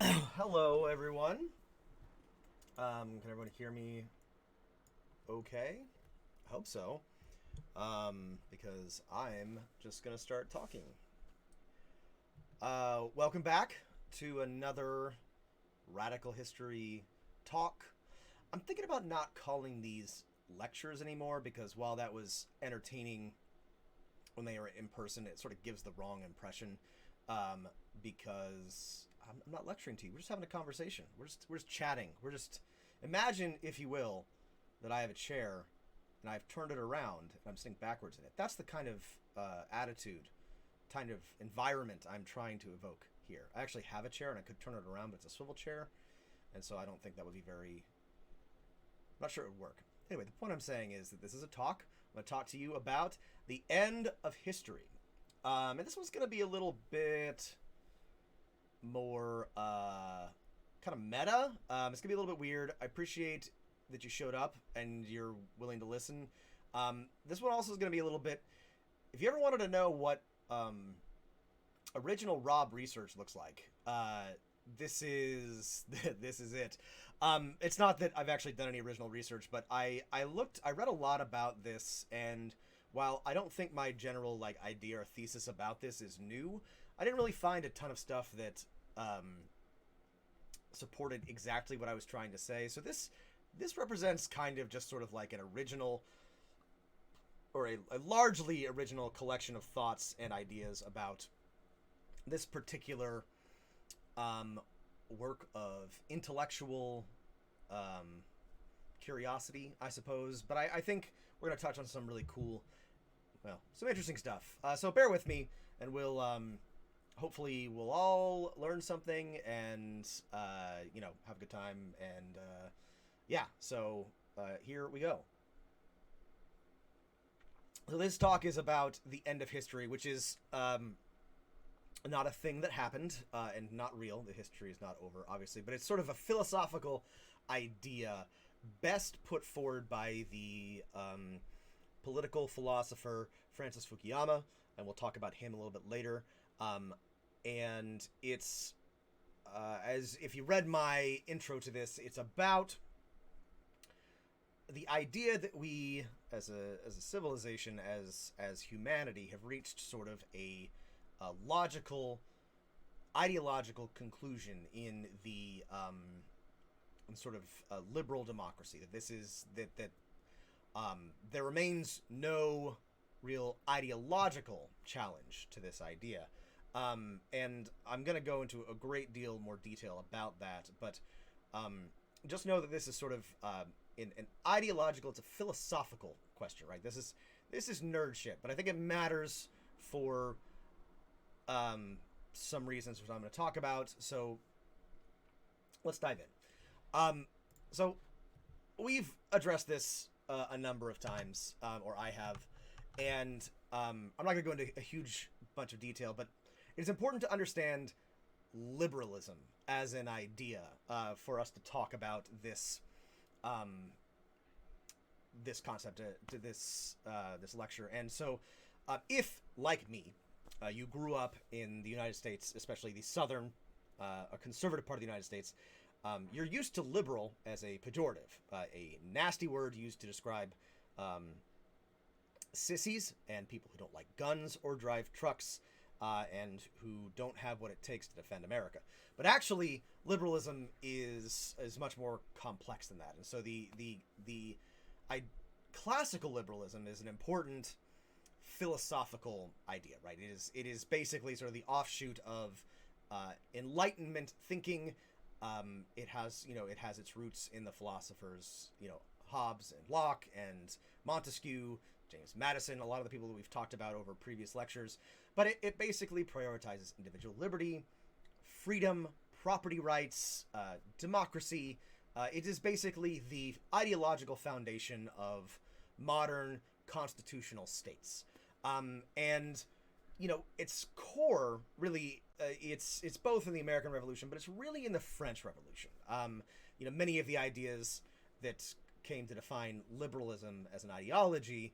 Hello, everyone. Can everyone hear me okay? I hope so. Because I'm just going to start talking. Welcome back to another Radical History talk. I'm thinking about not calling these lectures anymore because while that was entertaining when they are in person, it sort of gives the wrong impression. Because I'm not lecturing to you. We're just having a conversation. We're just chatting. We're just imagine, if you will, that I have a chair and I've turned it around and I'm sitting backwards in it. That's the kind of attitude, kind of environment I'm trying to evoke here. I actually have a chair and I could turn it around, but it's a swivel chair, and so I don't think that would be very. I'm not sure it would work. Anyway, the point I'm saying is that this is a talk. I'm going to talk to you about the end of history. And this one's going to be a little bit more kind of meta. It's going to be a little bit weird. I appreciate that you showed up and you're willing to listen. This one also is going to be a little bit. If you ever wanted to know what original Rob research looks like, this is this is it. It's not that I've actually done any original research, but I read a lot about this, and while I don't think my general idea or thesis about this is new, I didn't really find a ton of stuff that supported exactly what I was trying to say. So this represents kind of just sort of like an original or a largely original collection of thoughts and ideas about this particular work of intellectual curiosity, I suppose. But I think we're going to touch on some really cool, some interesting stuff. So bear with me, and we'll hopefully we'll all learn something and have a good time. And so here we go. So this talk is about the end of history, which is not a thing that happened and not real. The history is not over, obviously, but it's sort of a philosophical idea best put forward by the political philosopher Francis Fukuyama, and we'll talk about him a little bit later. And it's as if you read my intro to this, it's about the idea that we, as a civilization, as humanity, have reached sort of a logical, ideological conclusion in the in sort of liberal democracy. That this is that there remains no real ideological challenge to this idea. And I'm going to go into a great deal more detail about that, but just know that this is sort of in an ideological, it's a philosophical question, right? This is nerd shit, but I think it matters for some reasons which I'm going to talk about. So let's dive in. So we've addressed this a number of times, or I have, and I'm not going to go into a huge bunch of detail, but it's important to understand liberalism as an idea for us to talk about this this concept to this this lecture. And so, if like me, you grew up in the United States, especially the southern, a conservative part of the United States, you're used to liberal as a pejorative, a nasty word used to describe sissies and people who don't like guns or drive trucks, and who don't have what it takes to defend America. But actually, liberalism is much more complex than that. And so classical liberalism is an important philosophical idea, right? It is basically sort of the offshoot of Enlightenment thinking. It has its roots in the philosophers, Hobbes and Locke and Montesquieu, James Madison, a lot of the people that we've talked about over previous lectures. But it basically prioritizes individual liberty, freedom, property rights, democracy. It is basically the ideological foundation of modern constitutional states. And its core really, it's both in the American Revolution, but it's really in the French Revolution. Many of the ideas that came to define liberalism as an ideology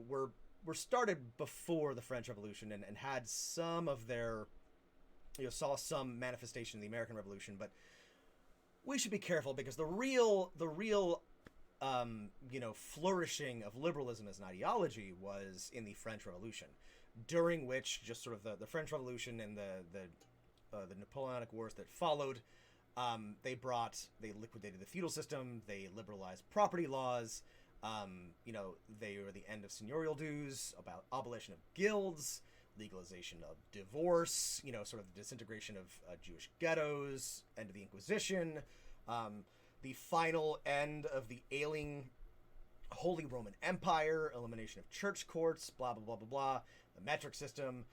were started before the French Revolution and had some of their saw some manifestation in the American Revolution, but we should be careful because the real flourishing of liberalism as an ideology was in the French Revolution, during which just sort of the French Revolution and the Napoleonic Wars that followed, they liquidated the feudal system, they liberalized property laws, they were the end of seigneurial dues, about abolition of guilds, legalization of divorce, sort of the disintegration of Jewish ghettos, end of the Inquisition, the final end of the ailing Holy Roman Empire, elimination of church courts, blah, blah, blah, blah, blah, the metric system.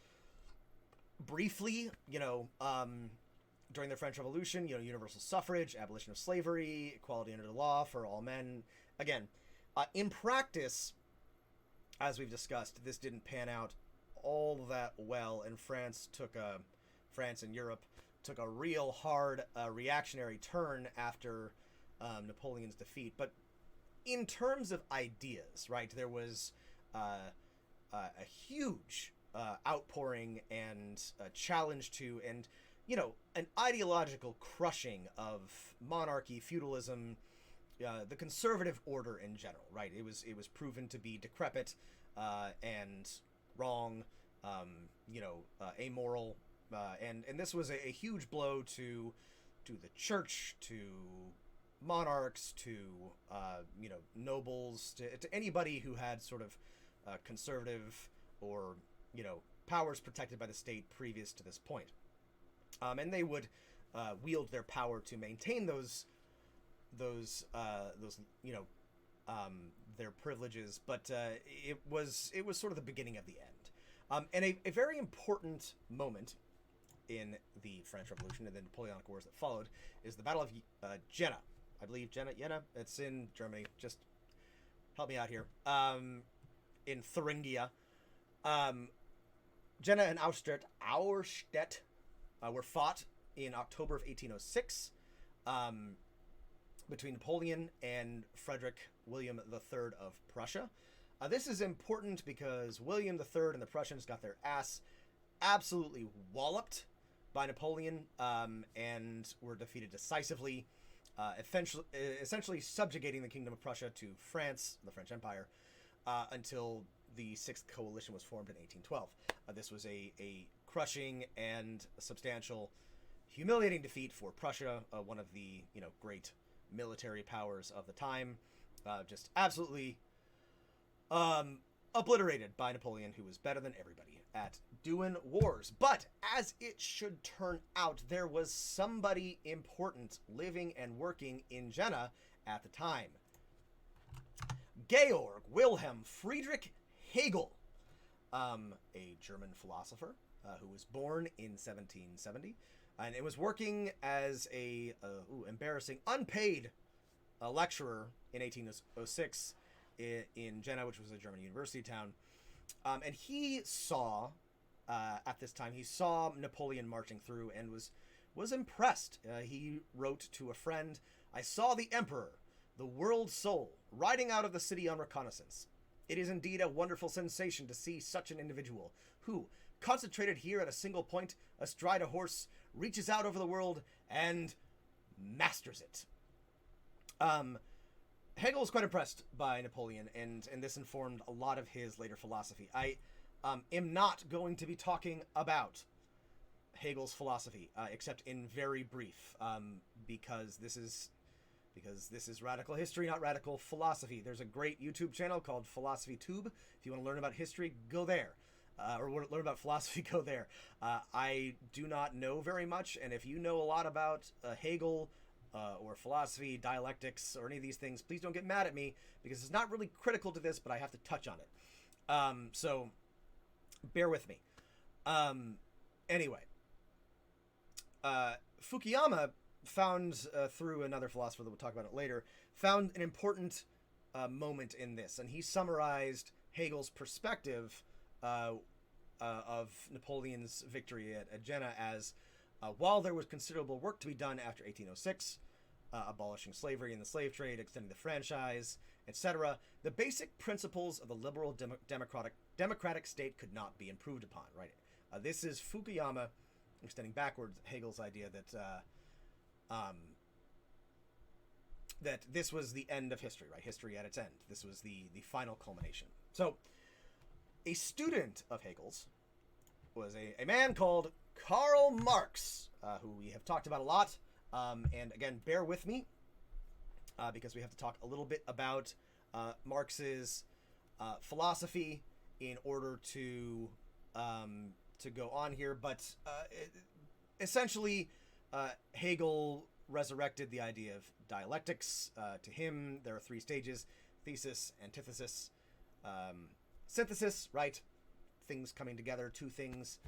Briefly, during the French Revolution, universal suffrage, abolition of slavery, equality under the law for all men. Again, in practice, as we've discussed, this didn't pan out all that well, and France and Europe took a real hard reactionary turn after Napoleon's defeat. But in terms of ideas, right, there was a huge outpouring and challenge to, and an ideological crushing of monarchy, feudalism, the conservative order in general, right? It was proven to be decrepit and wrong, amoral, and this was a huge blow to the church, to monarchs, to nobles, to anybody who had sort of conservative or powers protected by the state previous to this point, and they would wield their power to maintain their privileges, but it was sort of the beginning of the end, and a very important moment in the French Revolution and the Napoleonic Wars that followed is the Battle of Jena. I believe Jena. It's in Germany. Just help me out here. In Thuringia, Jena and Auerstedt were fought in October of 1806 between Napoleon and Friedrich William III of Prussia. This is important because William III and the Prussians got their ass absolutely walloped by Napoleon and were defeated decisively, essentially subjugating the Kingdom of Prussia to France, the French Empire, until the Sixth Coalition was formed in 1812. This was a crushing and substantial, humiliating defeat for Prussia, one of the great military powers of the time, just absolutely obliterated by Napoleon, who was better than everybody at doing wars. But as it should turn out, there was somebody important living and working in Jena at the time. Georg Wilhelm Friedrich Hegel, a German philosopher who was born in 1770, and it was working as a embarrassing unpaid lecturer in 1806 in Jena, which was a German university town, and he saw at this time Napoleon marching through and was impressed. He wrote to a friend, "I saw the emperor, the world's soul, riding out of the city on reconnaissance. It is indeed a wonderful sensation to see such an individual who, concentrated here at a single point, astride a horse, reaches out over the world and masters it." Hegel was quite impressed by Napoleon, and this informed a lot of his later philosophy. I am not going to be talking about Hegel's philosophy, except in very brief, because this is radical history, not radical philosophy. There's a great YouTube channel called Philosophy Tube. If you want to learn about history, go there. Or learn about philosophy, go there. I do not know very much, and if you know a lot about Hegel or philosophy, dialectics, or any of these things, please don't get mad at me, because it's not really critical to this, but I have to touch on it. So bear with me. Anyway, Fukuyama found, through another philosopher that we'll talk about it later, found an important moment in this, and he summarized Hegel's perspective of Napoleon's victory at Jena as, while there was considerable work to be done after 1806, abolishing slavery and the slave trade, extending the franchise, etc., the basic principles of the liberal democratic state could not be improved upon, right? This is Fukuyama extending backwards, Hegel's idea that this was the end of history, right? History at its end. This was the final culmination. So, a student of Hegel's was a man called Karl Marx, who we have talked about a lot. And again, bear with me, because we have to talk a little bit about Marx's philosophy in order to go on here. But essentially, Hegel resurrected the idea of dialectics. To him, there are three stages: thesis, antithesis, synthesis, right? Things coming together, two things.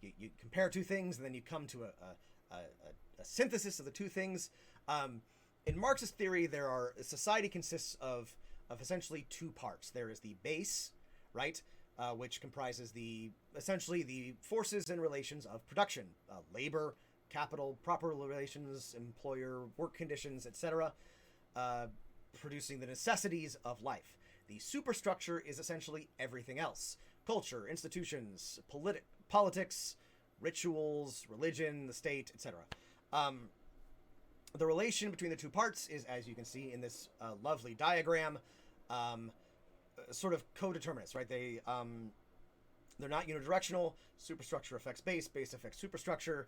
You compare two things, and then you come to a synthesis of the two things. In Marx's theory, society consists of essentially two parts. There is the base, right, which comprises essentially the forces and relations of production, labor, capital, proper relations, employer, work conditions, etc., producing the necessities of life. The superstructure is essentially everything else: culture, institutions, politics, rituals, religion, the state, etc. The relation between the two parts is, as you can see in this lovely diagram, sort of codeterminist, right? They're not unidirectional. Superstructure affects base, base affects superstructure.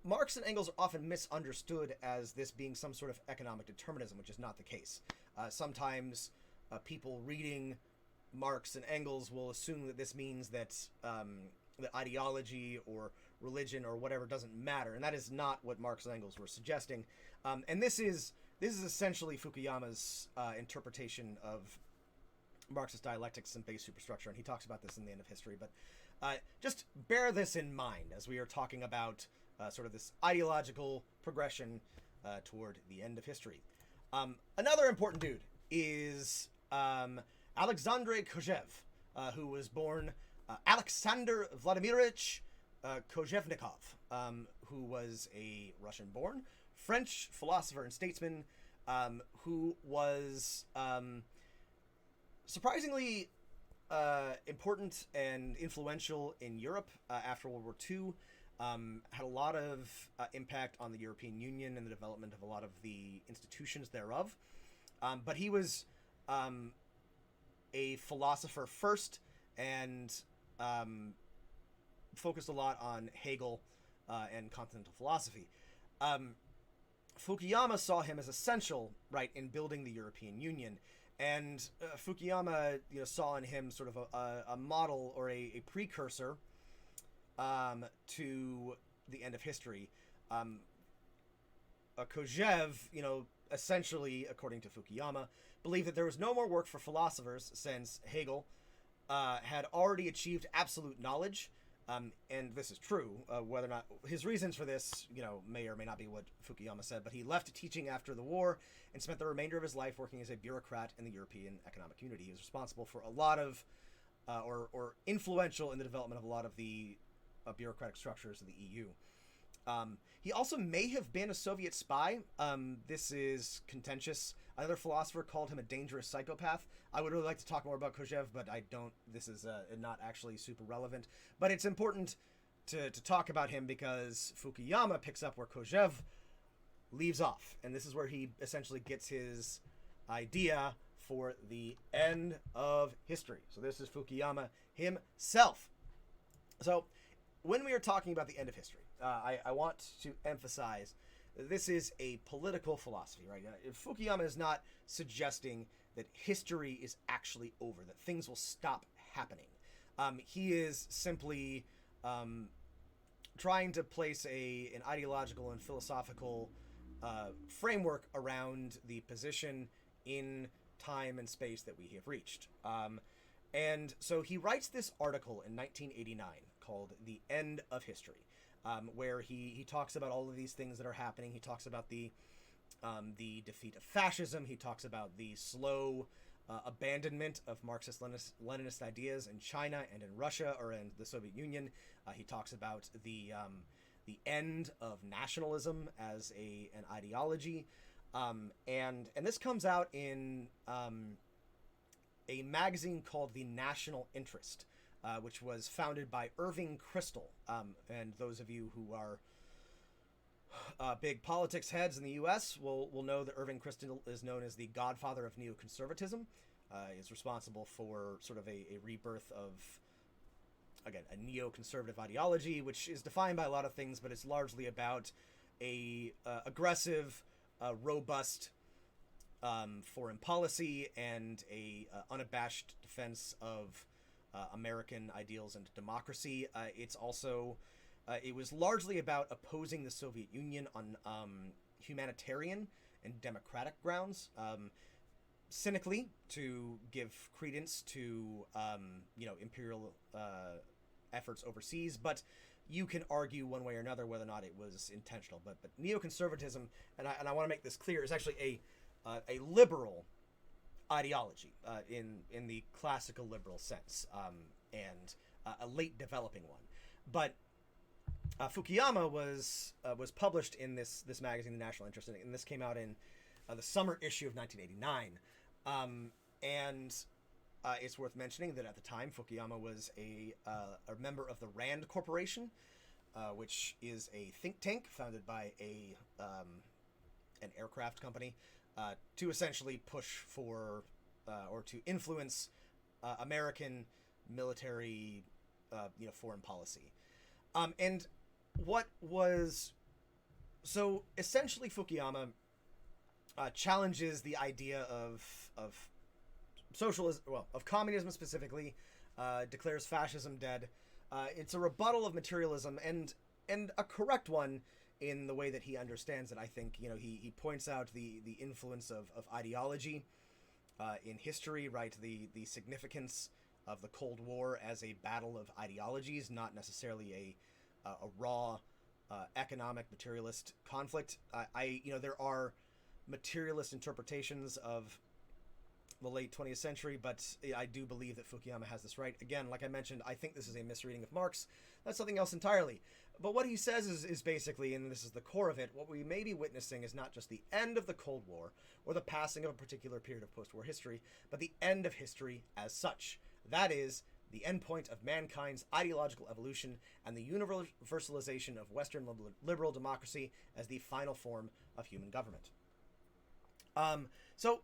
Marx and Engels are often misunderstood as this being some sort of economic determinism, which is not the case. Sometimes people reading Marx and Engels will assume that this means that ideology or religion or whatever doesn't matter, and that is not what Marx and Engels were suggesting. And this is essentially Fukuyama's interpretation of Marxist dialectics and base superstructure, and he talks about this in The End of History. But just bear this in mind as we are talking about sort of this ideological progression toward the end of history. Another important dude is Alexandre Kojev, who was born Alexander Vladimirovich Kojevnikov, who was a Russian-born French philosopher and statesman, who was surprisingly important and influential in Europe after World War II. Had a lot of impact on the European Union and the development of a lot of the institutions thereof. But he was a philosopher first, and focused a lot on Hegel and continental philosophy. Fukuyama saw him as essential, right, in building the European Union. And Fukuyama, saw in him sort of a model or a precursor to the end of history. Kojev, essentially, according to Fukuyama, believed that there was no more work for philosophers since Hegel had already achieved absolute knowledge. And this is true. Whether or not his reasons for this, may or may not be what Fukuyama said, but he left teaching after the war and spent the remainder of his life working as a bureaucrat in the European Economic Community. He was responsible for a lot of, or influential in the development of a lot of the bureaucratic structures of the EU. He also may have been a Soviet spy. This is contentious. Another philosopher called him a dangerous psychopath. I would really like to talk more about Kojev, but I don't. This is not actually super relevant. But it's important to talk about him because Fukuyama picks up where Kojev leaves off. And this is where he essentially gets his idea for the end of history. So this is Fukuyama himself. So when we are talking about the end of history, I want to emphasize this is a political philosophy, right? Fukuyama is not suggesting that history is actually over, that things will stop happening. He is simply trying to place an ideological and philosophical framework around the position in time and space that we have reached. And so he writes this article in 1989 called The End of History, where he talks about all of these things that are happening. He talks about the defeat of fascism. He talks about the slow abandonment of Marxist-Leninist ideas in China and in Russia or in the Soviet Union. He talks about the end of nationalism as an ideology. And this comes out in a magazine called The National Interest. which was founded by Irving Kristol. And those of you who are big politics heads in the U.S. will know that Irving Kristol is known as the godfather of neoconservatism. Is responsible for sort of a rebirth of, again, a neoconservative ideology, which is defined by a lot of things, but it's largely about a aggressive, robust foreign policy and a unabashed defense of American ideals and democracy. It's also it was largely about opposing the Soviet Union on humanitarian and democratic grounds. Cynically, to give credence to imperial efforts overseas, but you can argue one way or another whether or not it was intentional. But neoconservatism, and I want to make this clear, is actually a liberal ideology in the classical liberal sense, and a late developing one. But Fukuyama was published in this magazine, The National Interest, and this came out in the summer issue of 1989. And it's worth mentioning that at the time, Fukuyama was a member of the Rand Corporation, which is a think tank founded by an aircraft company to essentially push for or to influence American military, foreign policy. And what was so essentially Fukuyama challenges the idea of socialism, well, of communism specifically, declares fascism dead. It's a rebuttal of materialism and a correct one in the way that he understands it. I think, he points out the influence of ideology in history, right? The significance of the Cold War as a battle of ideologies, not necessarily a raw economic materialist conflict. There are materialist interpretations of the late 20th century, but I do believe that Fukuyama has this right. Again, like I mentioned, I think this is a misreading of Marx. That's something else entirely. But what he says is basically, and this is the core of it, what we may be witnessing is not just the end of the Cold War or the passing of a particular period of post-war history, but the end of history as such. That is the endpoint of mankind's ideological evolution and the universalization of Western liberal democracy as the final form of human government. So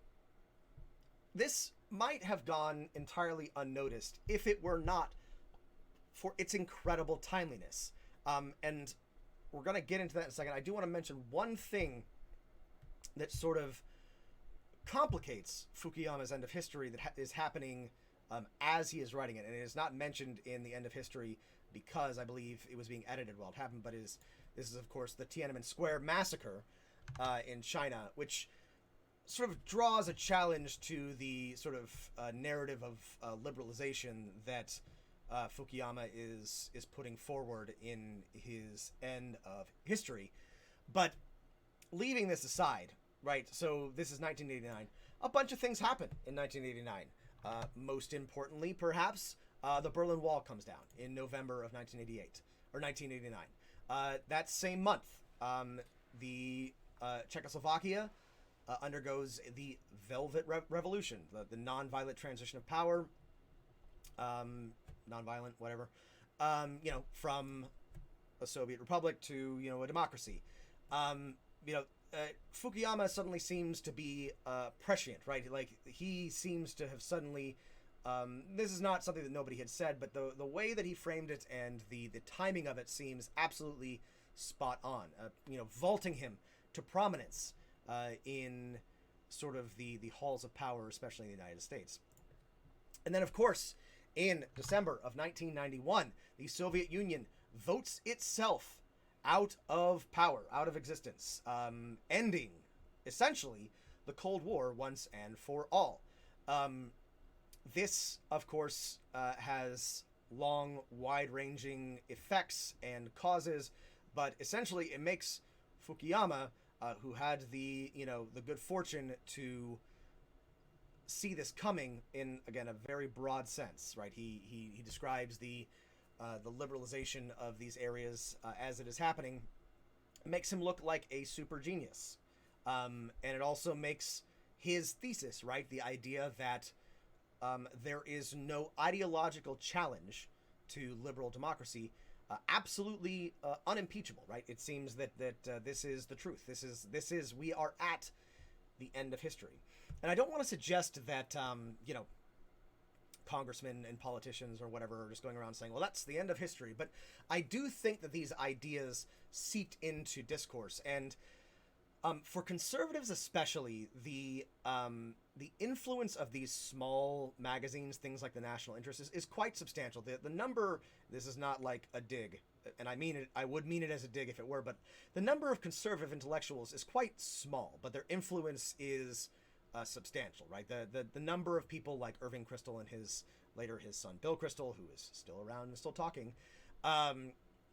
this might have gone entirely unnoticed if it were not for its incredible timeliness. And we're going to get into that in a second. I do want to mention one thing that sort of complicates Fukuyama's end of history that is happening as he is writing it. And it is not mentioned in the end of history because I believe it was being edited while it happened, but this is, of course, the Tiananmen Square massacre in China, which sort of draws a challenge to the sort of narrative of liberalization that Fukuyama is putting forward in his end of history. But leaving this aside, right, so this is 1989. A bunch of things happen in 1989. Most importantly, perhaps, the Berlin Wall comes down in November of 1988, or 1989. That same month, the Czechoslovakia undergoes the Velvet Revolution, the nonviolent transition of power, nonviolent, whatever, from a Soviet republic to, a democracy. Fukuyama suddenly seems to be prescient, right? Like, he seems to have suddenly, this is not something that nobody had said, but the way that he framed it and the timing of it seems absolutely spot on, vaulting him to prominence in sort of the halls of power, especially in the United States. And then, of course, in December of 1991, the Soviet Union votes itself out of power, out of existence, ending, essentially, the Cold War once and for all. This, of course, has long, wide-ranging effects and causes, but essentially it makes Fukuyama, who had the good fortune to see this coming in, again, a very broad sense, right? He describes the liberalization of these areas as it is happening. It makes him look like a super genius. And it also makes his thesis, right? The idea that there is no ideological challenge to liberal democracy absolutely unimpeachable, right? It seems that this is the truth. This is we are at the end of history, and I don't want to suggest that congressmen and politicians or whatever are just going around saying, well, that's the end of history. But I do think that these ideas seeped into discourse, and for conservatives especially, the influence of these small magazines, things like the National Interest, is quite substantial. The number, this is not like a dig, and I mean it, I would mean it as a dig if it were, but the number of conservative intellectuals is quite small, but their influence is substantial, right? The number of people like Irving Kristol and his son Bill Kristol, who is still around and still talking,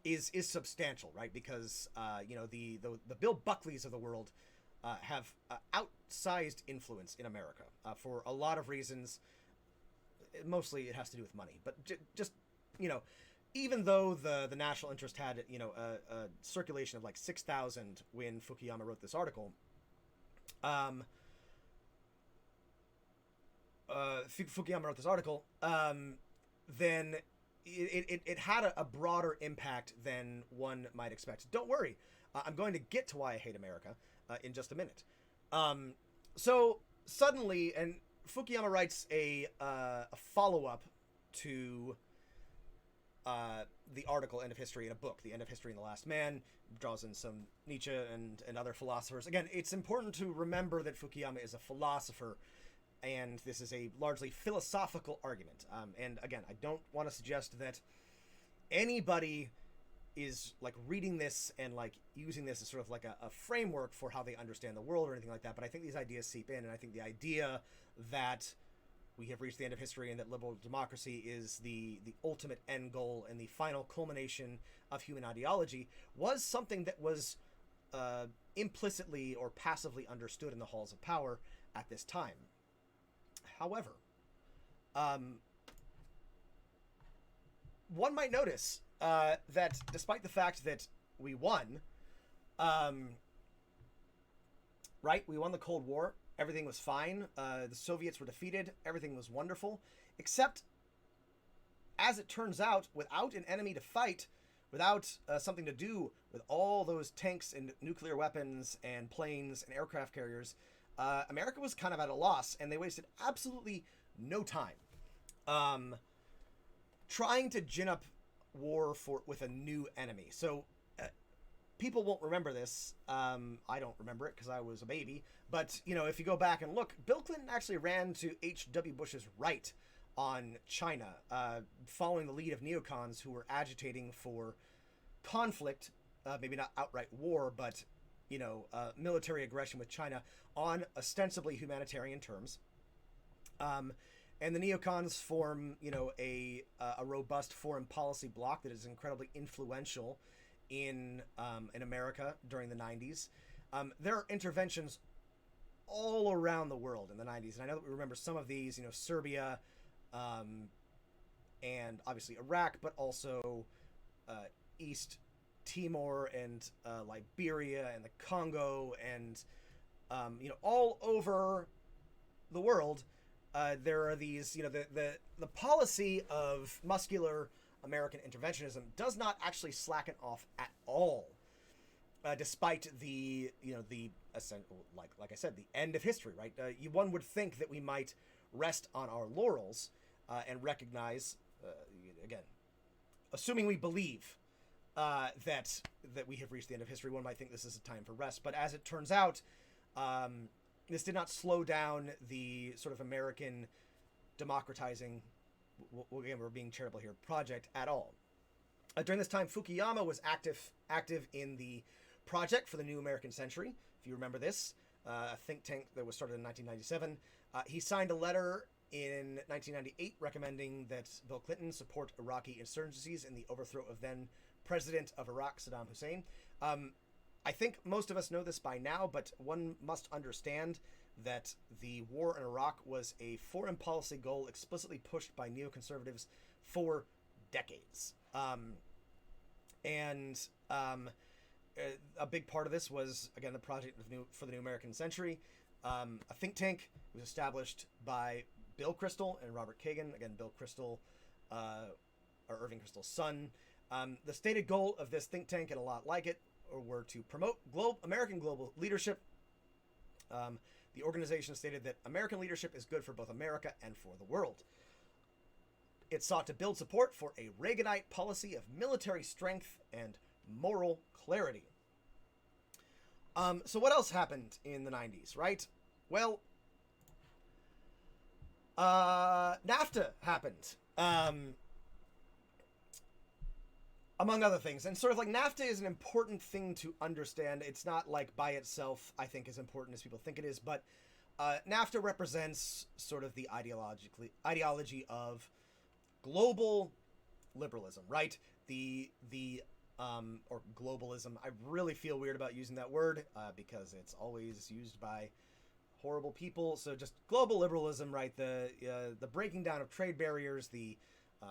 is substantial, right? Because the Bill Buckleys of the world have outsized influence in America for a lot of reasons. Mostly it has to do with money, but just even though the National Interest had a circulation of like 6,000 when Fukuyama wrote this article, then it had a broader impact than one might expect. Don't worry, I'm going to get to why I hate America in just a minute. So suddenly, and Fukuyama writes a follow-up to the article End of History in a book, The End of History and the Last Man, draws in some Nietzsche and other philosophers. Again, it's important to remember that Fukuyama is a philosopher, and this is a largely philosophical argument. And again, I don't want to suggest that anybody is like reading this and like using this as sort of like a framework for how they understand the world or anything like that, but I think these ideas seep in, and I think the idea that we have reached the end of history and that liberal democracy is the ultimate end goal and the final culmination of human ideology was something that was implicitly or passively understood in the halls of power at this time. However, one might notice that despite the fact that we won, right, we won the Cold War, everything was fine, the Soviets were defeated, everything was wonderful, except, as it turns out, without an enemy to fight, without something to do with all those tanks and nuclear weapons and planes and aircraft carriers, America was kind of at a loss, and they wasted absolutely no time trying to gin up war with a new enemy. So people won't remember this. I don't remember it because I was a baby. But, if you go back and look, Bill Clinton actually ran to H.W. Bush's right on China, following the lead of neocons who were agitating for conflict, maybe not outright war, but military aggression with China on ostensibly humanitarian terms. And the neocons form, a robust foreign policy bloc that is incredibly influential in America during the 90s. There are interventions all around the world in the 90s, and I know that we remember some of these, Serbia, and obviously Iraq, but also East Timor and Liberia and the Congo and all over the world. There are these, the policy of muscular American interventionism does not actually slacken off at all, despite the like I said, the end of history, right? One would think that we might rest on our laurels and recognize, again, assuming we believe that we have reached the end of history, one might think this is a time for rest. But as it turns out, this did not slow down the sort of American democratizing, again, we're being charitable here, project at all. During this time, Fukuyama was active in the Project for the New American Century, if you remember this, a think tank that was started in 1997. He signed a letter in 1998 recommending that Bill Clinton support Iraqi insurgencies in the overthrow of then President of Iraq, Saddam Hussein. I think most of us know this by now, but one must understand that the war in Iraq was a foreign policy goal explicitly pushed by neoconservatives for decades. A big part of this was, again, the Project for the New American Century, a think tank. It was established by Bill Kristol and Robert Kagan. Again, Bill Kristol Irving Kristol's son. The stated goal of this think tank, and a lot like it, were to promote American global leadership. The organization stated that American leadership is good for both America and for the world. It sought to build support for a Reaganite policy of military strength and moral clarity. So what else happened in the 90s, right? Well, NAFTA happened, among other things. And sort of like NAFTA is an important thing to understand. It's not like by itself, I think, as important as people think it is, but NAFTA represents sort of the ideology of global liberalism, right? Or globalism. I really feel weird about using that word because it's always used by horrible people. So just global liberalism, right? The breaking down of trade barriers, the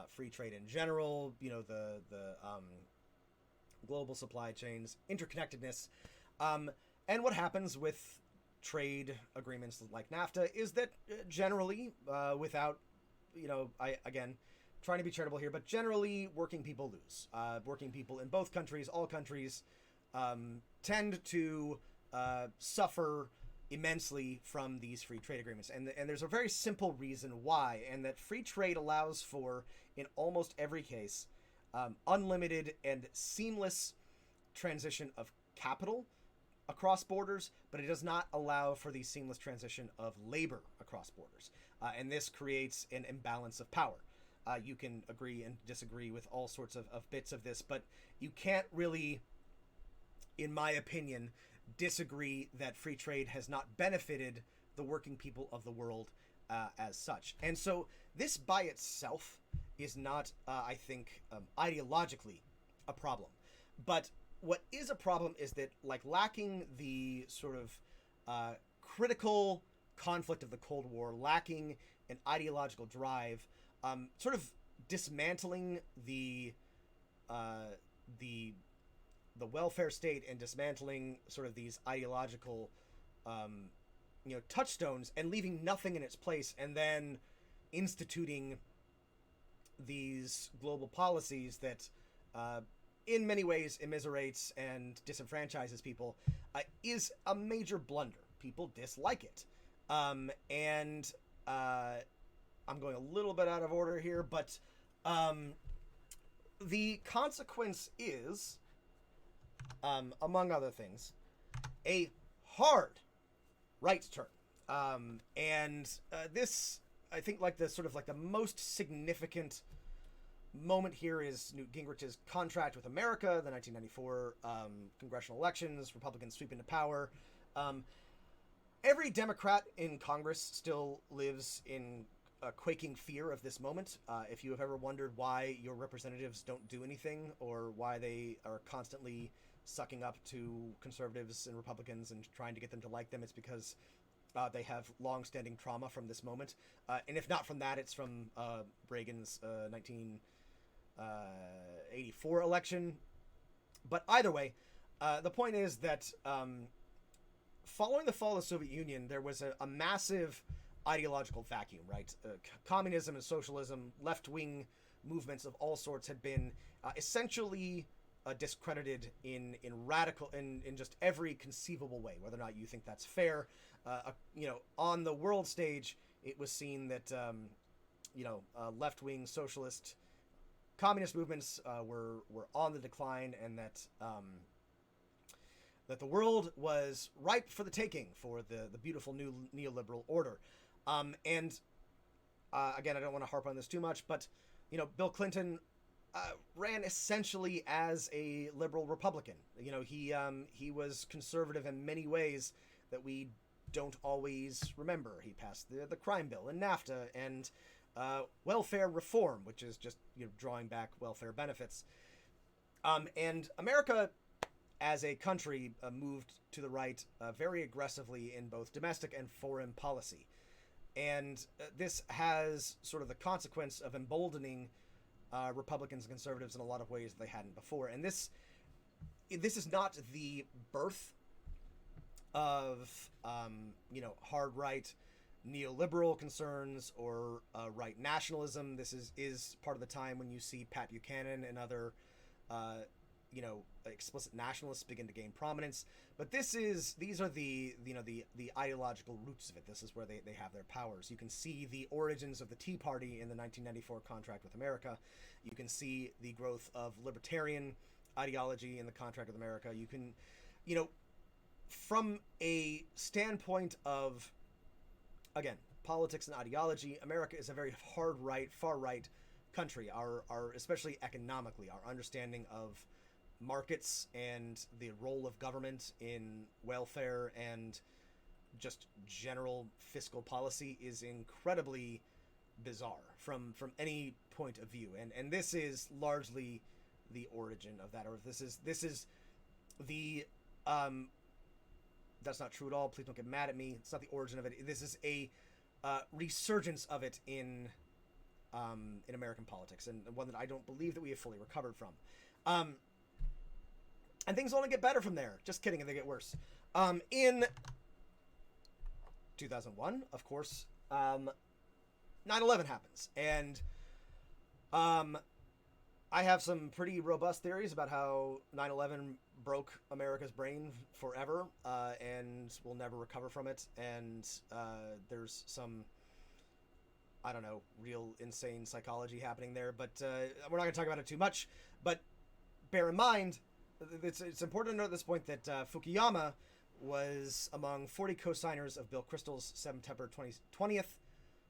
free trade in general, the global supply chains, interconnectedness. And what happens with trade agreements like NAFTA is that generally, without, trying to be charitable here, but generally working people lose. Working people in both countries, all countries, tend to suffer immensely from these free trade agreements. And there's a very simple reason why, and that free trade allows for, in almost every case, unlimited and seamless transition of capital across borders, but it does not allow for the seamless transition of labor across borders. And this creates an imbalance of power. You can agree and disagree with all sorts of bits of this, but you can't really, in my opinion, disagree that free trade has not benefited the working people of the world as such. And so this by itself is not, I think, ideologically a problem. But what is a problem is that, like, lacking the sort of critical conflict of the Cold War, lacking an ideological drive, sort of dismantling the welfare state and dismantling sort of these ideological, touchstones and leaving nothing in its place, and then instituting these global policies that, in many ways, immiserates and disenfranchises people, is a major blunder. People dislike it. And I'm going a little bit out of order here, but the consequence is, among other things, a hard right turn. This, I think, like the most significant moment here is Newt Gingrich's contract with America, the 1994 congressional elections, Republicans sweep into power. Every Democrat in Congress still lives in a quaking fear of this moment. If you have ever wondered why your representatives don't do anything, or why they are constantly sucking up to conservatives and Republicans and trying to get them to like them, it's because they have long-standing trauma from this moment. And if not from that, it's from Reagan's 1984 election. But either way, the point is that following the fall of the Soviet Union, there was a massive ideological vacuum, right? Communism and socialism, left-wing movements of all sorts had been essentially discredited in just every conceivable way, whether or not you think that's fair. On the world stage, it was seen that left-wing socialist communist movements were on the decline, and that the world was ripe for the taking for the beautiful new neoliberal order. Again, I don't want to harp on this too much, but Bill Clinton ran essentially as a liberal Republican. He was conservative in many ways that we don't always remember. He passed the crime bill and NAFTA and welfare reform, which is just drawing back welfare benefits. And America, as a country, moved to the right very aggressively in both domestic and foreign policy. And this has sort of the consequence of emboldening Republicans and conservatives in a lot of ways they hadn't before. And this is not the birth of hard right neoliberal concerns or right nationalism. This is part of the time when you see Pat Buchanan and other explicit nationalists begin to gain prominence. But these are the ideological roots of it. This is where they have their powers. You can see the origins of the Tea Party in the 1994 Contract with America. You can see the growth of libertarian ideology in the Contract with America. You can, from a standpoint of, again, politics and ideology, America is a very hard right, far right country. Our especially economically, our understanding of markets and the role of government in welfare and just general fiscal policy is incredibly bizarre from any point of view, and this is largely the origin of that. Or this is the that's not true at all. Please don't get mad at me. It's not the origin of it. This is a resurgence of it in American politics, and one that I don't believe that we have fully recovered from. And things only get better from there. Just kidding, they get worse. In 2001, of course, 9/11 happens, and I have some pretty robust theories about how 9/11 broke America's brain forever, and we'll never recover from it. And there's some, I don't know, real insane psychology happening there, but we're not going to talk about it too much. But bear in mind, it's important to note at this point that Fukuyama was among 40 co-signers of Bill Kristol's September 20th,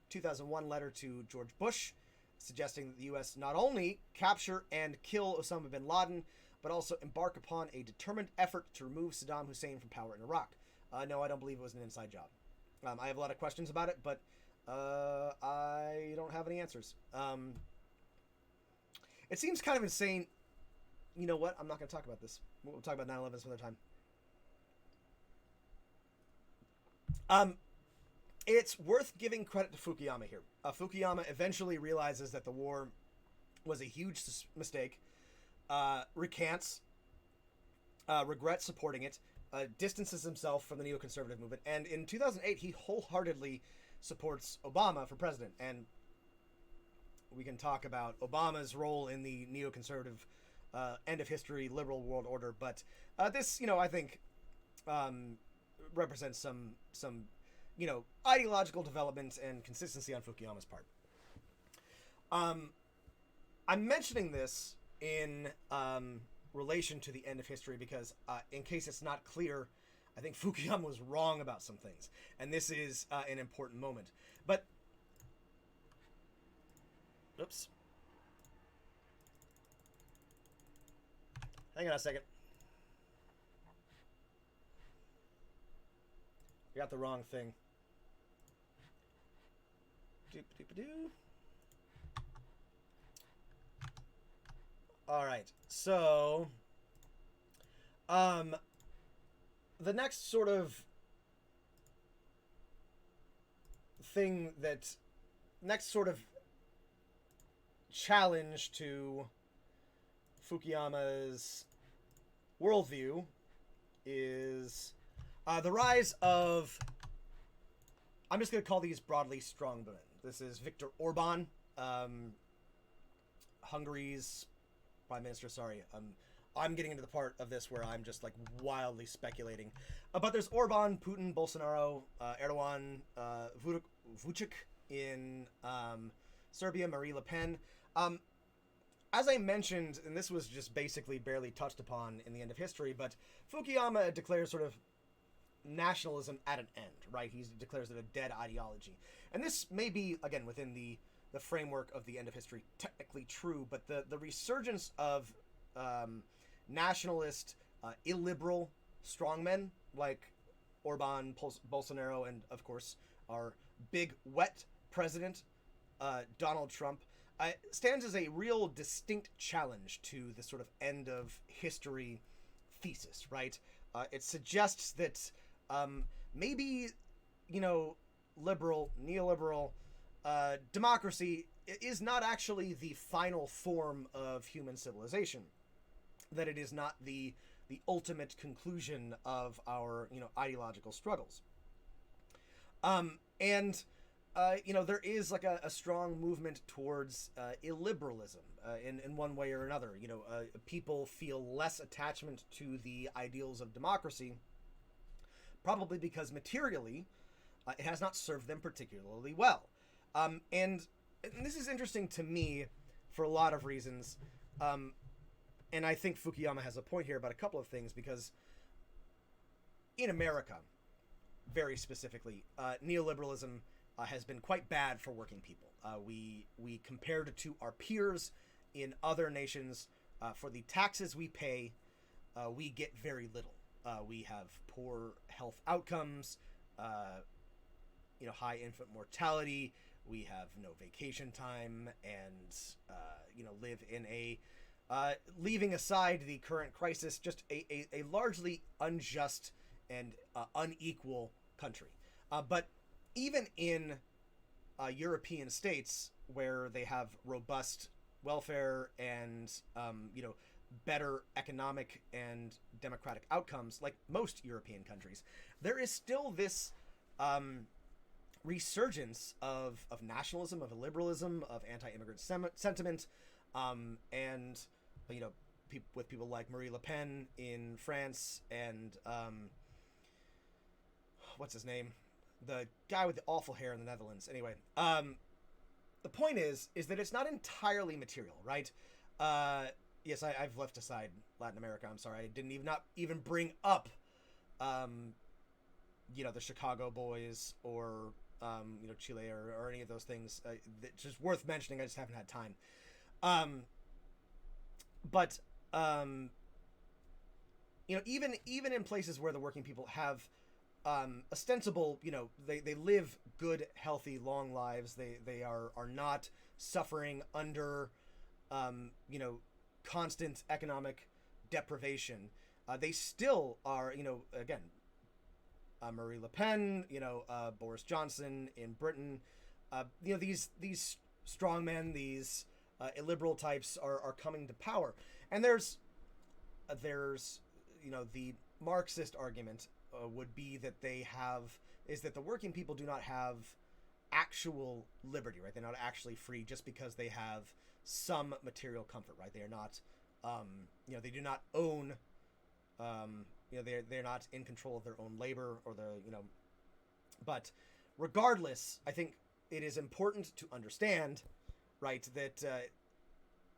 2001 letter to George Bush, suggesting that the U.S. not only capture and kill Osama bin Laden, but also embark upon a determined effort to remove Saddam Hussein from power in Iraq. No, I don't believe it was an inside job. I have a lot of questions about it, but I don't have any answers. It seems kind of insane. You know what? I'm not going to talk about this. We'll talk about 9/11 some other time. It's worth giving credit to Fukuyama here. Fukuyama eventually realizes that the war was a huge mistake, recants, regrets supporting it, distances himself from the neoconservative movement, and in 2008 he wholeheartedly supports Obama for president. And we can talk about Obama's role in the neoconservative end of history liberal world order, but this, I think represents some ideological development and consistency on Fukuyama's part. I'm mentioning this in relation to the end of history because in case it's not clear, I think Fukuyama was wrong about some things, and this is an important moment. But oops. Hang on a second. I got the wrong thing. Doop-doop-a-doo. All right. So, the next sort of thing next sort of challenge to Fukuyama's worldview is the rise of, I'm just going to call these broadly strongmen. This is Viktor Orban, Hungary's prime minister. Sorry, I'm getting into the part of this where I'm just like wildly speculating. But there's Orban, Putin, Bolsonaro, Erdogan, Vučić in Serbia, Marie Le Pen. As I mentioned, and this was just basically barely touched upon in the end of history, but Fukuyama declares sort of nationalism at an end, right? He declares it a dead ideology. And this may be, again, within the framework of the end of history, technically true, but the resurgence of nationalist, illiberal strongmen like Orban, Bolsonaro, and, of course, our big, wet president, Donald Trump, stands as a real distinct challenge to the sort of end of history thesis, right? It suggests that maybe, neoliberal democracy is not actually the final form of human civilization, that it is not the ultimate conclusion of our, ideological struggles. And there is like a strong movement towards illiberalism in one way or another. People feel less attachment to the ideals of democracy, probably because materially it has not served them particularly well. And this is interesting to me for a lot of reasons. And I think Fukuyama has a point here about a couple of things, because in America, very specifically, neoliberalism has been quite bad for working people. We compared to our peers in other nations, for the taxes we pay, we get very little. We have poor health outcomes, high infant mortality. We have no vacation time, and live in a leaving aside the current crisis, just a largely unjust and unequal country. But even in European states where they have robust welfare and better economic and democratic outcomes, like most European countries, there is still this resurgence of nationalism, of illiberalism, of anti-immigrant sentiment, and with people like Marie Le Pen in France, and what's his name? The guy with the awful hair in the Netherlands. Anyway, the point is that it's not entirely material, right? Yes, I've left aside Latin America. I'm sorry. I didn't even bring up, the Chicago Boys or, Chile or any of those things. It's just worth mentioning. I just haven't had time. But even in places where the working people have ostensible, they live good, healthy, long lives. They are not suffering under, constant economic deprivation. They still are, again, Marie Le Pen, Boris Johnson in Britain, these strongmen, these illiberal types are coming to power. And there's the Marxist argument would be that that the working people do not have actual liberty, right? They're not actually free just because they have some material comfort, right? They are not, they do not own, they're not in control of their own labor or but regardless, I think it is important to understand, right, that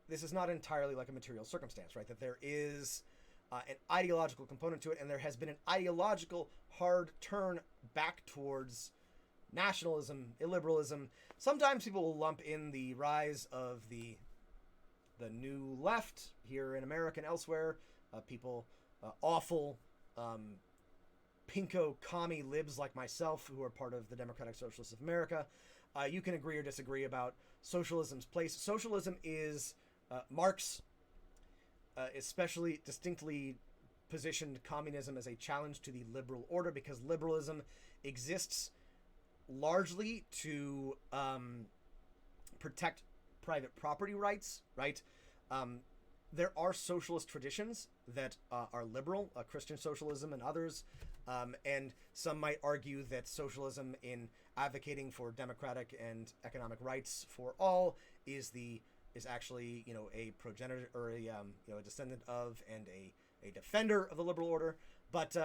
this is not entirely like a material circumstance, right? That there is an ideological component to it, and there has been an ideological hard turn back towards nationalism, illiberalism. Sometimes people will lump in the rise of the new left here in America and elsewhere. Awful pinko commie libs like myself, who are part of the Democratic Socialists of America. You can agree or disagree about socialism's place. Socialism is Marx especially distinctly positioned communism as a challenge to the liberal order, because liberalism exists largely to protect private property rights, right? There are socialist traditions that are liberal, Christian socialism and others, and some might argue that socialism in advocating for democratic and economic rights for all is actually a progenitor or a descendant of and a defender of the liberal order. But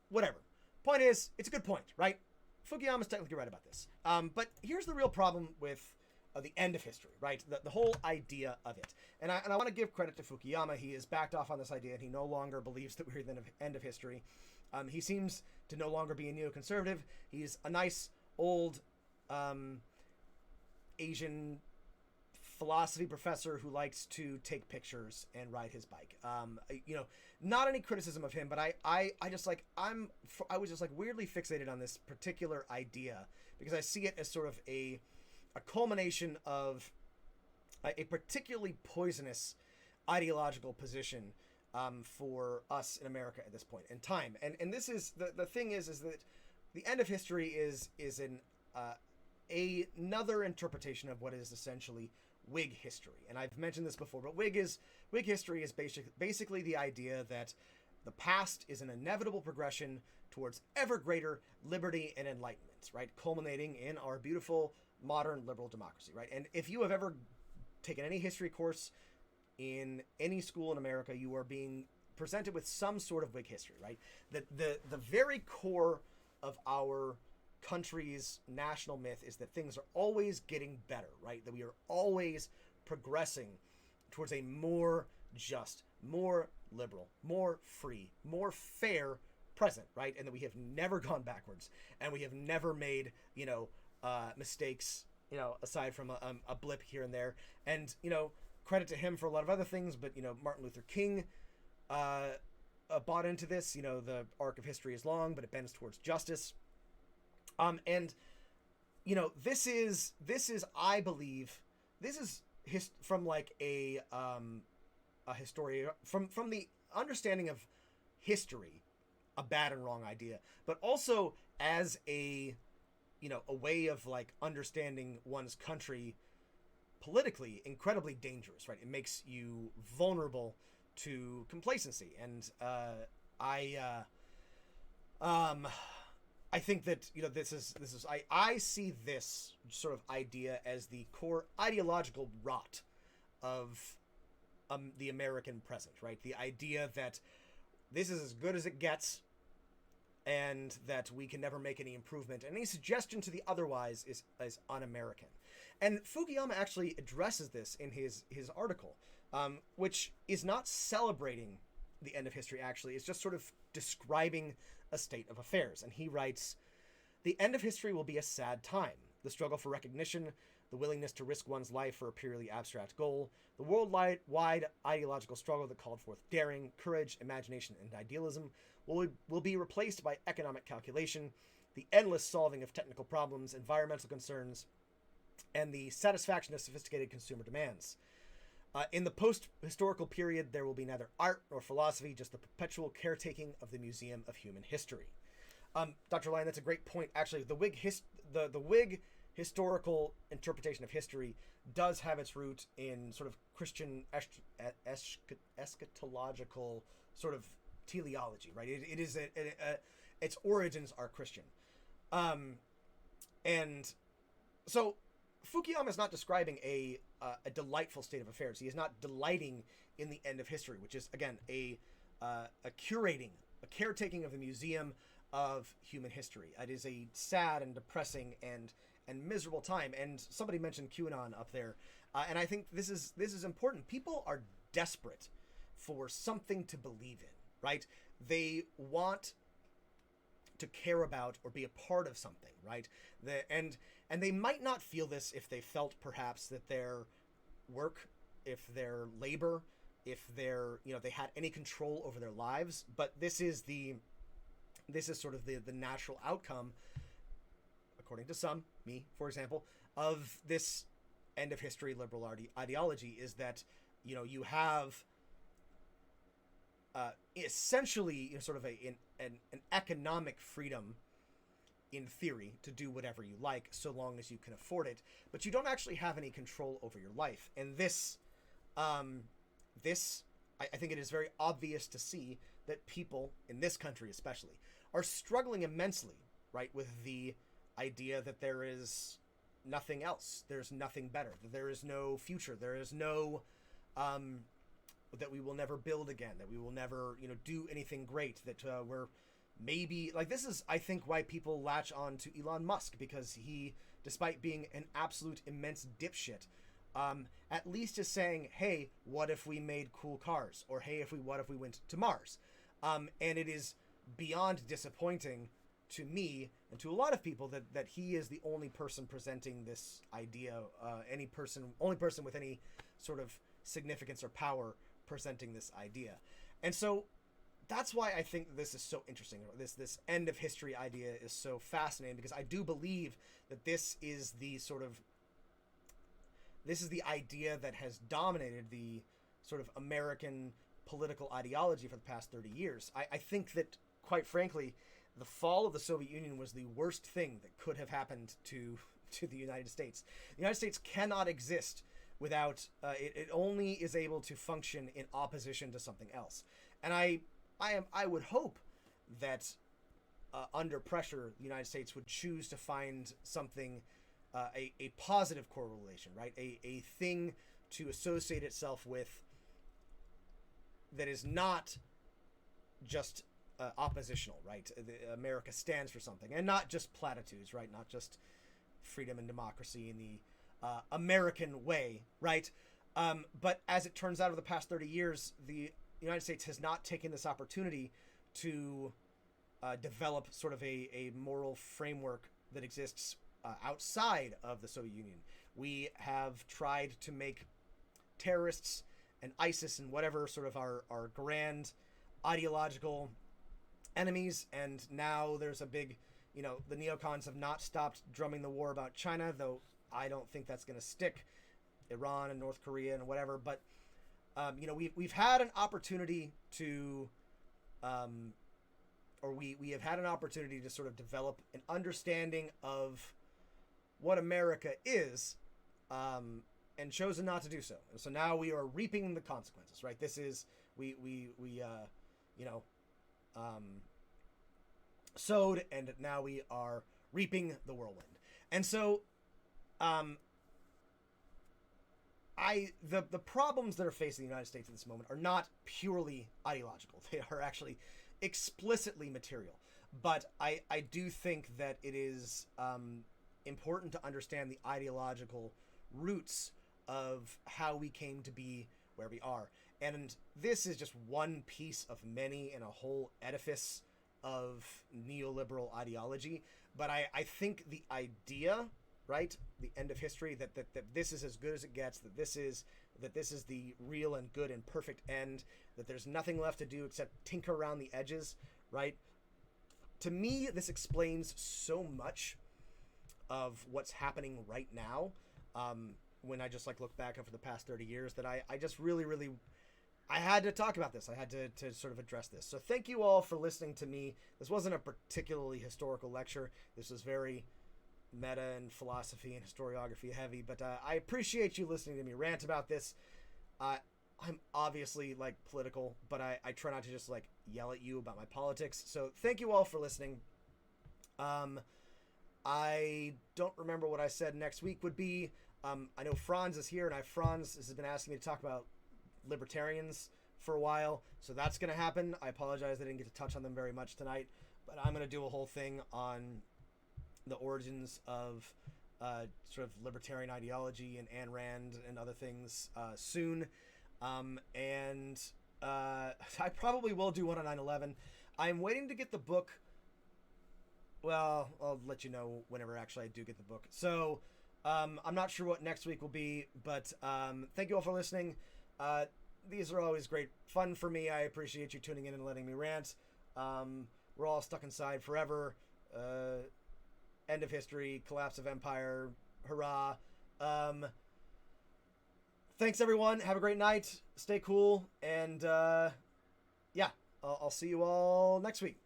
whatever. Point is, it's a good point, right? Fukuyama's technically right about this. But here's the real problem with the end of history, right? The whole idea of it. And I want to give credit to Fukuyama. He has backed off on this idea, and he no longer believes that we're at the end of history. He seems to no longer be a neoconservative. He's a nice, old Asian philosophy professor who likes to take pictures and ride his bike. Not any criticism of him, but I was just like weirdly fixated on this particular idea because I see it as sort of a culmination of a particularly poisonous ideological position for us in America at this point in time. And this is the thing is that the end of history is another interpretation of what is essentially Whig history. And I've mentioned this before, but Whig history is basically the idea that the past is an inevitable progression towards ever greater liberty and enlightenment, right? Culminating in our beautiful modern liberal democracy, right? And if you have ever taken any history course in any school in America, you are being presented with some sort of Whig history, right? The very core of our country's national myth is that things are always getting better, right? That we are always progressing towards a more just, more liberal, more free, more fair present, right? And that we have never gone backwards, and we have never made, mistakes, aside from a blip here and there. And, credit to him for a lot of other things, but, Martin Luther King bought into this. The arc of history is long, but it bends towards justice. And, this is, I believe, this is from like a historian, from the understanding of history, a bad and wrong idea, but also as a way of like understanding one's country politically, incredibly dangerous, right? It makes you vulnerable to complacency. And I think that, I see this sort of idea as the core ideological rot of the American present, right? The idea that this is as good as it gets, and that we can never make any improvement, and any suggestion to the otherwise is un-American. And Fukuyama actually addresses this in his article, which is not celebrating the end of history, actually. It's just sort of describing a state of affairs. And he writes, "The end of history will be a sad time. The struggle for recognition, the willingness to risk one's life for a purely abstract goal, the worldwide ideological struggle that called forth daring, courage, imagination, and idealism will be replaced by economic calculation, the endless solving of technical problems, environmental concerns, and the satisfaction of sophisticated consumer demands. In the post-historical period, there will be neither art nor philosophy, just the perpetual caretaking of the Museum of Human History." Dr. Lyon, that's a great point. Actually, the Whig historical interpretation of history does have its root in sort of Christian eschatological sort of teleology, right? It is its origins are Christian, and so Fukuyama is not describing a delightful state of affairs. He is not delighting in the end of history, which is again a caretaking of the Museum of Human History. It is a sad and depressing and miserable time. And somebody mentioned QAnon up there, and I think this is important. People are desperate for something to believe in, right? They want to care about or be a part of something, right? And they might not feel this if they felt perhaps that their work, if their labor, if they had any control over their lives, but this is sort of the natural outcome, according to some, me for example, of this end of history liberal ideology, is that you have essentially sort of an economic freedom in theory to do whatever you like so long as you can afford it, but you don't actually have any control over your life. And I think it is very obvious to see that people in this country especially are struggling immensely, right, with the idea that there is nothing else, there's nothing better, that there is no future, there is no that we will never build again, that we will never do anything great, that we're maybe like, this is I think why people latch on to Elon Musk, because he, despite being an absolute immense dipshit, at least is saying, hey, what if we made cool cars, or hey, what if we went to Mars? And it is beyond disappointing to me and to a lot of people that he is the only person presenting this idea, only person with any sort of significance or power presenting this idea. And so that's why I think this is so interesting. This end of history idea is so fascinating, because I do believe that this is the idea that has dominated the sort of American political ideology for the past 30 years. I think that, quite frankly, the fall of the Soviet Union was the worst thing that could have happened to the United States. The United States cannot exist without, it only is able to function in opposition to something else. And I would hope that under pressure, the United States would choose to find something, a positive correlation, right? A thing to associate itself with that is not just oppositional, right? America stands for something, and not just platitudes, right? Not just freedom and democracy in the American way, right? But as it turns out, over the past 30 years, the United States has not taken this opportunity to develop sort of a moral framework that exists outside of the Soviet Union. We have tried to make terrorists and ISIS and whatever sort of our grand ideological enemies, and now there's a big, the neocons have not stopped drumming the war about China, though I don't think that's going to stick. Iran and North Korea and whatever, but we've had an opportunity to we have had an opportunity to sort of develop an understanding of what America is, and chosen not to do so. And so now we are reaping the consequences, right? This is sowed, and now we are reaping the whirlwind. And so the problems that are facing the United States at this moment are not purely ideological. They are actually explicitly material. But I do think that it is important to understand the ideological roots of how we came to be where we are. And this is just one piece of many in a whole edifice of neoliberal ideology. But I think the idea, right, the end of history, that this is as good as it gets, that this is the real and good and perfect end, that there's nothing left to do except tinker around the edges, right? To me, this explains so much of what's happening right now. When I just look back over the past 30 years, that I just really, I had to talk about this. I had to sort of address this. So thank you all for listening to me. This wasn't a particularly historical lecture. This was very meta and philosophy and historiography heavy, but I appreciate you listening to me rant about this. I'm obviously political, but I try not to just yell at you about my politics. So thank you all for listening. I don't remember what I said next week would be. I know Franz is here, and Franz has been asking me to talk about libertarians for a while, so that's going to happen. I apologize I didn't get to touch on them very much tonight, but I'm going to do a whole thing on the origins of sort of libertarian ideology and Ayn Rand and other things soon. And I probably will do one on 9/11. I'm waiting to get the book. Well, I'll let you know whenever actually I do get the book. So I'm not sure what next week will be, but thank you all for listening. These are always great fun for me. I appreciate you tuning in and letting me rant. We're all stuck inside forever. End of history, collapse of empire, hurrah. Thanks, everyone. Have a great night. Stay cool. And, yeah, I'll see you all next week.